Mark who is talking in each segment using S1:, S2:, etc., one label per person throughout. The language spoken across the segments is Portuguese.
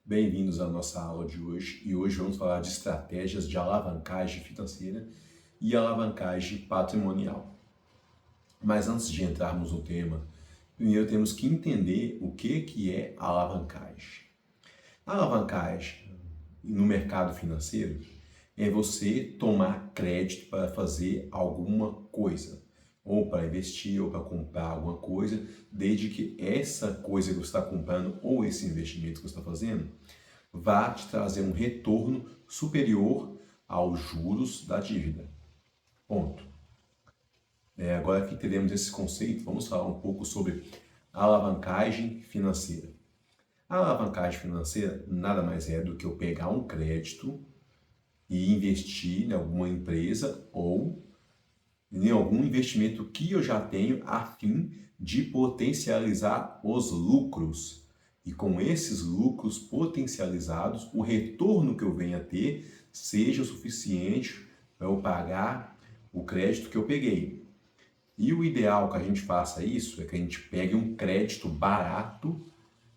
S1: Bem-vindos à nossa aula de hoje e hoje vamos falar de estratégias de alavancagem financeira e alavancagem patrimonial. Mas antes de entrarmos no tema, primeiro temos que entender o que é alavancagem. A alavancagem no mercado financeiro é você tomar crédito para fazer alguma coisa, ou para investir, ou para comprar alguma coisa, desde que essa coisa que você está comprando ou esse investimento que você está fazendo vá te trazer um retorno superior aos juros da dívida. Ponto. Agora que entendemos esse conceito, vamos falar um pouco sobre alavancagem financeira. A alavancagem financeira nada mais é do que eu pegar um crédito e investir em alguma empresa ou em algum investimento que eu já tenho a fim de potencializar os lucros. E com esses lucros potencializados, o retorno que eu venha a ter seja o suficiente para eu pagar o crédito que eu peguei. E o ideal que a gente faça isso é que a gente pegue um crédito barato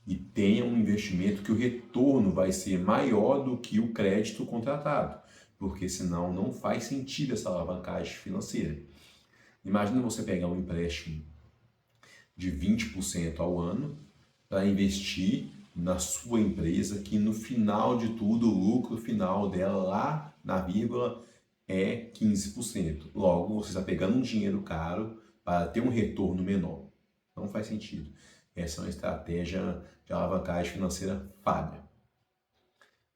S1: e tenha um investimento que o retorno vai ser maior do que o crédito contratado, porque senão não faz sentido essa alavancagem financeira. Imagina você pegar um empréstimo de 20% ao ano para investir na sua empresa, que no final de tudo, o lucro final dela lá na vírgula é 15%. Logo, você está pegando um dinheiro caro para ter um retorno menor. Não faz sentido. Essa é uma estratégia de alavancagem financeira falha.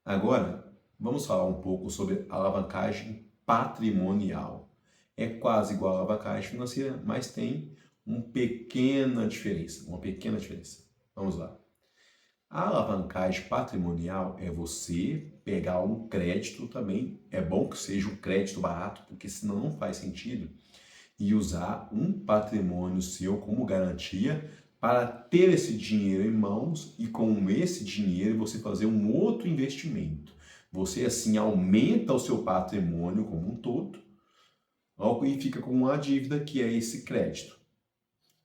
S1: Agora, vamos falar um pouco sobre alavancagem patrimonial. É quase igual à alavancagem financeira, mas tem uma pequena diferença. Vamos lá. A alavancagem patrimonial é você pegar um crédito também. É bom que seja um crédito barato, porque senão não faz sentido. E usar um patrimônio seu como garantia para ter esse dinheiro em mãos e com esse dinheiro você fazer um outro investimento. Você assim aumenta o seu patrimônio como um todo e fica com uma dívida que é esse crédito.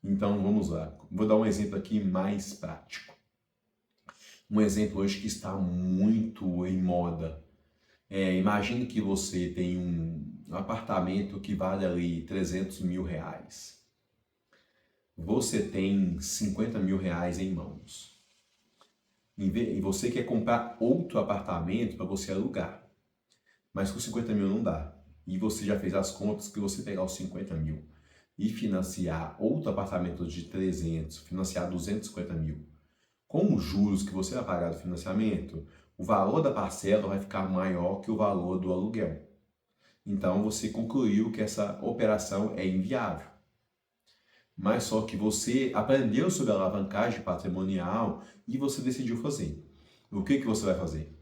S1: Então vamos lá, vou dar um exemplo aqui mais prático. Um exemplo hoje que está muito em moda. Imagine que você tem um apartamento que vale ali 300 mil reais. Você tem 50 mil reais em mãos. E você quer comprar outro apartamento para você alugar. Mas com 50 mil não dá. E você já fez as contas que você pegar os 50 mil e financiar outro apartamento de 300, financiar 250 mil, com os juros que você vai pagar do financiamento, o valor da parcela vai ficar maior que o valor do aluguel. Então você concluiu que essa operação é inviável. Mas só que você aprendeu sobre a alavancagem patrimonial e você decidiu fazer. O que você vai fazer?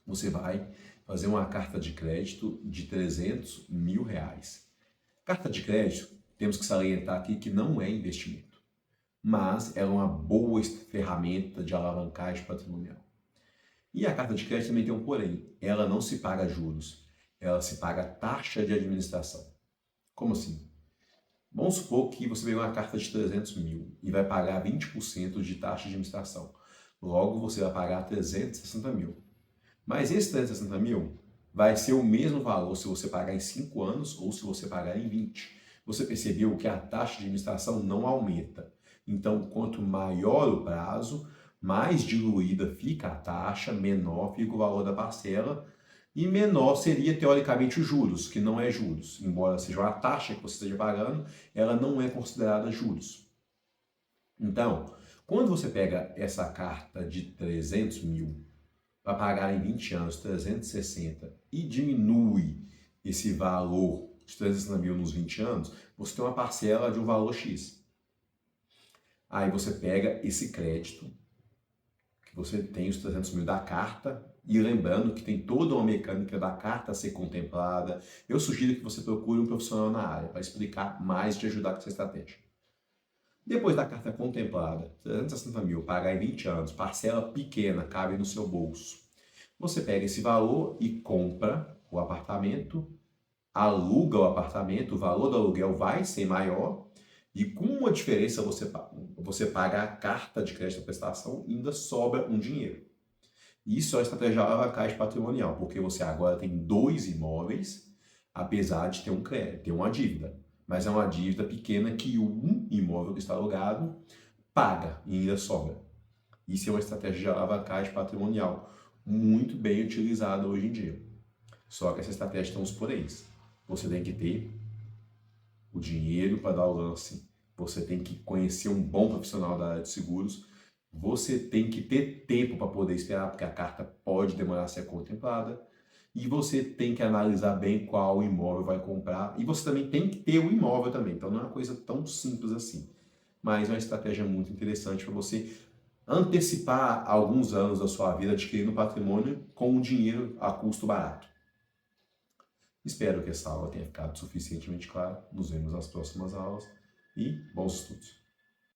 S1: Você vai fazer uma carta de crédito de 300 mil reais. Carta de crédito, temos que salientar aqui que não é investimento, mas é uma boa ferramenta de alavancagem patrimonial. E a carta de crédito também tem um porém, ela não se paga juros, ela se paga taxa de administração. Como assim? Vamos supor que você pegou uma carta de 300 mil e vai pagar 20% de taxa de administração. Logo, você vai pagar 360 mil. Mas esse 360 mil vai ser o mesmo valor se você pagar em 5 anos ou se você pagar em 20. Você percebeu que a taxa de administração não aumenta. Então, quanto maior o prazo, mais diluída fica a taxa, menor fica o valor da parcela e menor seria, teoricamente, os juros, que não é juros. Embora seja uma taxa que você esteja pagando, ela não é considerada juros. Então, quando você pega essa carta de 300 mil para pagar em 20 anos 360 e diminui esse valor de 360 mil nos 20 anos, você tem uma parcela de um valor X. Aí você pega esse crédito, que você tem os 300 mil da carta, e lembrando que tem toda uma mecânica da carta a ser contemplada. Eu sugiro que você procure um profissional na área para explicar mais e te ajudar com essa estratégia. Depois da carta contemplada, 360 mil, pagar em 20 anos, parcela pequena, cabe no seu bolso. Você pega esse valor e compra o apartamento, aluga o apartamento, o valor do aluguel vai ser maior e com uma diferença você paga a carta de crédito à prestação e ainda sobra um dinheiro. Isso é uma estratégia de alavancagem patrimonial, porque você agora tem 2 imóveis, apesar de ter um crédito, ter uma dívida. Mas é uma dívida pequena que um imóvel que está alugado paga e ainda sobra. Isso é uma estratégia de alavancagem patrimonial muito bem utilizada hoje em dia. Só que essa estratégia tem uns poréns. Você tem que ter o dinheiro para dar o lance, você tem que conhecer um bom profissional da área de seguros, você tem que ter tempo para poder esperar, porque a carta pode demorar a ser contemplada, e você tem que analisar bem qual imóvel vai comprar, e você também tem que ter o imóvel também, então não é uma coisa tão simples assim. Mas é uma estratégia muito interessante para você antecipar alguns anos da sua vida adquirindo patrimônio com um dinheiro a custo barato. Espero que essa aula tenha ficado suficientemente clara. Nos vemos nas próximas aulas e bons estudos.